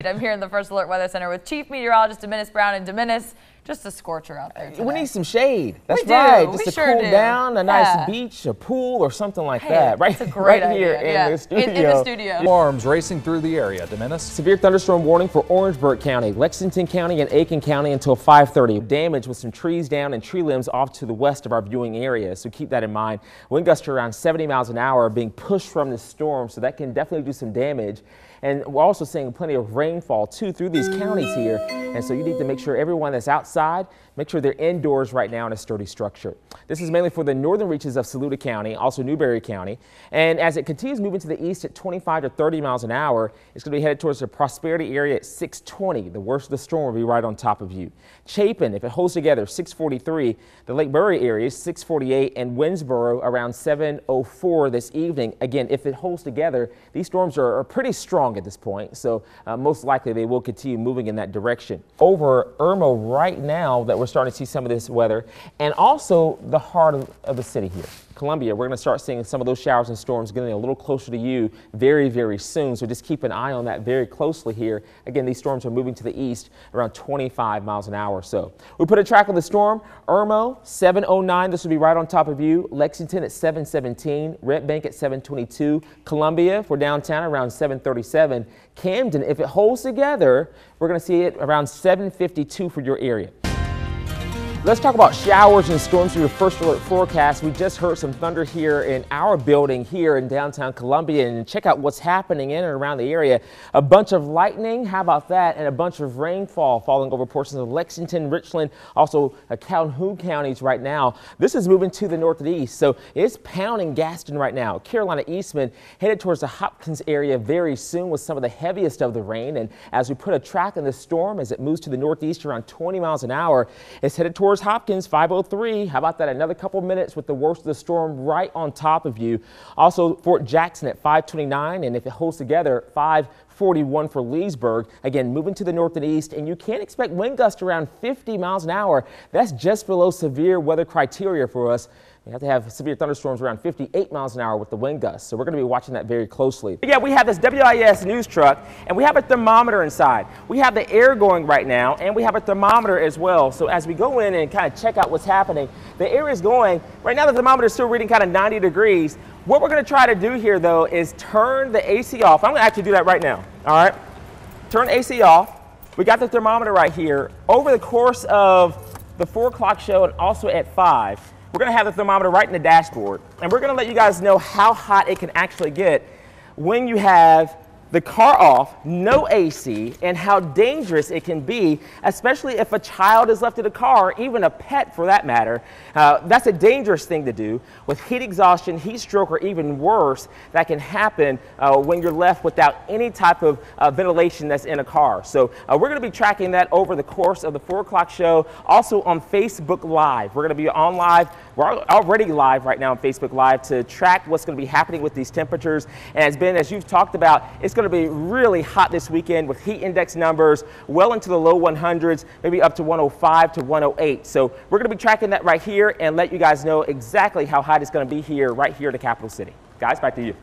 I'm here in the First Alert Weather Center with Chief Meteorologist Dominic Brown, and Dominic, just a scorcher out there today. We need some shade. That's we right. Do. Just we to sure cool do. down, a nice beach, a pool, or something like that. Right, that's a great right here idea. in the studio. In the studio. Storms racing through the area. Dominic. Severe thunderstorm warning for Orangeburg County, Lexington County, and Aiken County until 5:30. Damage with some trees down and tree limbs off to the west of our viewing area, so keep that in mind. Wind gusts are around 70 miles an hour being pushed from the storm, so that can definitely do some damage. And we're also seeing plenty of rainfall too through these counties here. And so you need to make sure everyone that's outside, make sure they're indoors right now in a sturdy structure. This is mainly for the northern reaches of Saluda County, also Newberry County. And as it continues moving to the east at 25 to 30 miles an hour, it's going to be headed towards the Prosperity area at 620. The worst of the storm will be right on top of you. Chapin, if it holds together, 643. The Lake Murray area, 648. And Winnsboro around 704 this evening. Again, if it holds together, these storms are pretty strong at this point, so most likely they will continue moving in that direction. Over Irma right now that we're starting to see some of this weather, and also the heart of the city here, Columbia. We're going to start seeing some of those showers and storms getting a little closer to you very, very soon, so just keep an eye on that very closely here. Again, these storms are moving to the east around 25 miles an hour or so. We put a track on the storm. Irma, 709, this will be right on top of you. Lexington at 717, Red Bank at 722, Columbia for downtown around 737, Camden, if it holds together, we're going to see it around 752 for your area. Let's talk about showers and storms for your First Alert forecast. We just heard some thunder here in our building here in downtown Columbia, and check out what's happening in and around the area. A bunch of lightning, how about that, and a bunch of rainfall falling over portions of Lexington, Richland, also Calhoun counties right now. This is moving to the north and east, so it's pounding Gaston right now. Carolina Eastman headed towards the Hopkins area very soon with some of the heaviest of the rain, and as we put a track in the storm as it moves to the northeast around 20 miles an hour, it's headed towards Hopkins, 503. How about that? Another couple minutes with the worst of the storm right on top of you. Also, Fort Jackson at 529, and if it holds together, 541 for Leesburg. Again, moving to the north and east, and you can expect wind gusts around 50 miles an hour. That's just below severe weather criteria for us. We have to have severe thunderstorms around 58 miles an hour with the wind gusts, so we're going to be watching that very closely. But yeah, we have this WIS news truck, and we have a thermometer inside. We have the air going right now, and we have a thermometer as well. So as we go in and kind of check out what's happening, the air is going. Right now the thermometer is still reading kind of 90 degrees. What we're going to try to do here, though, is turn the AC off. I'm going to actually do that right now. All right, turn AC off. We got the thermometer right here. Over the course of the 4 o'clock show and also at 5, we're going to have the thermometer right in the dashboard, and we're going to let you guys know how hot it can actually get when you have the car off, no AC, and how dangerous it can be, especially if a child is left in the car, even a pet for that matter. That's a dangerous thing to do. With heat exhaustion, heat stroke, or even worse, that can happen when you're left without any type of ventilation that's in a car. So we're going to be tracking that over the course of the 4 o'clock show. Also on Facebook Live. We're going to be on live. We're already live right now on Facebook Live to track what's going to be happening with these temperatures. And as you've talked about, it's going to be really hot this weekend with heat index numbers well into the low 100s, maybe up to 105 to 108. So we're going to be tracking that right here and let you guys know exactly how hot it's going to be here, right here in the capital city. Guys, back to you.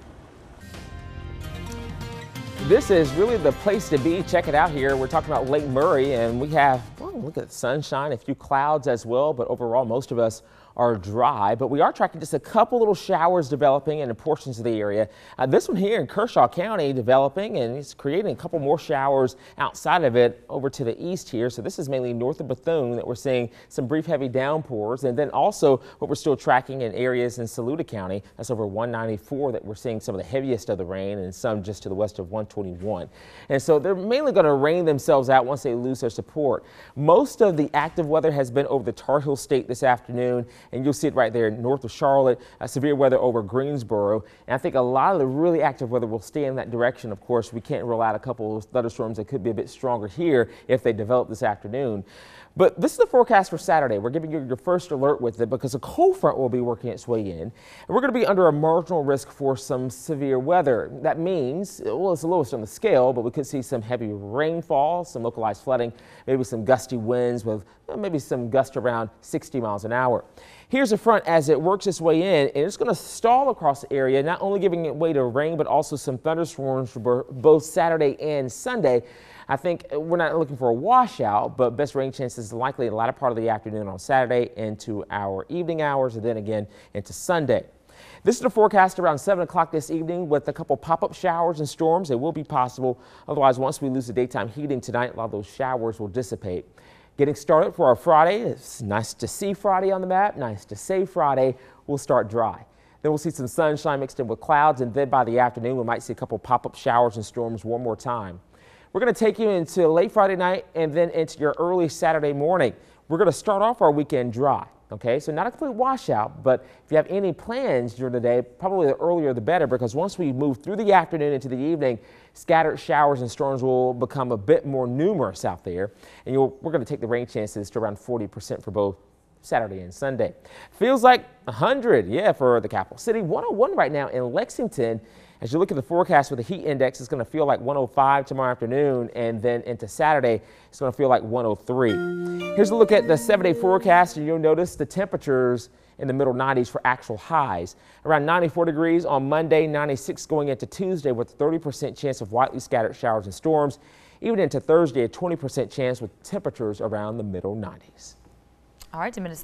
This is really the place to be. Check it out here. We're talking about Lake Murray, and we have, oh, look at the sunshine, a few clouds as well, but overall most of us are dry, but we are tracking just a couple little showers developing in portions of the area. This one here in Kershaw County developing, and it's creating a couple more showers outside of it over to the east here. So this is mainly north of Bethune that we're seeing some brief heavy downpours, and then also what we're still tracking in areas in Saluda County. That's over 194 that we're seeing some of the heaviest of the rain, and some just to the west of 121. And so they're mainly going to rain themselves out once they lose their support. Most of the active weather has been over the Tar Heel State this afternoon, and you'll see it right there north of Charlotte, severe weather over Greensboro. And I think a lot of the really active weather will stay in that direction. Of course, we can't rule out a couple of thunderstorms that could be a bit stronger here if they develop this afternoon. But this is the forecast for Saturday. We're giving you your first alert with it because a cold front will be working its way in. And we're going to be under a marginal risk for some severe weather. That means, well, it's the lowest on the scale, but we could see some heavy rainfall, some localized flooding, maybe some gusty winds with maybe some gusts around 60 miles an hour. Here's the front as it works its way in, and it's going to stall across the area, not only giving it way to rain, but also some thunderstorms for both Saturday and Sunday. I think we're not looking for a washout, but best rain chances likely in the latter part of the afternoon on Saturday into our evening hours and then again into Sunday. This is the forecast around 7 o'clock this evening with a couple pop-up showers and storms. They will be possible. Otherwise, once we lose the daytime heating tonight, a lot of those showers will dissipate. Getting started for our Friday. It's nice to see Friday on the map. Nice to say Friday. We'll start dry. Then we'll see some sunshine mixed in with clouds, and then by the afternoon, we might see a couple pop-up showers and storms one more time. We're going to take you into late Friday night and then into your early Saturday morning. We're going to start off our weekend dry. Okay, so not a complete washout, but if you have any plans during the day, probably the earlier the better, because once we move through the afternoon into the evening, scattered showers and storms will become a bit more numerous out there. And we're going to take the rain chances to around 40% for both Saturday and Sunday. Feels like 100, yeah, for the capital city. 101 right now in Lexington. As you look at the forecast with the heat index, it's going to feel like 105 tomorrow afternoon, and then into Saturday, it's going to feel like 103. Here's a look at the 7-day forecast, and you'll notice the temperatures in the middle 90s for actual highs. Around 94 degrees on Monday, 96 going into Tuesday with a 30% chance of widely scattered showers and storms. Even into Thursday, a 20% chance with temperatures around the middle 90s. All right, Dominic.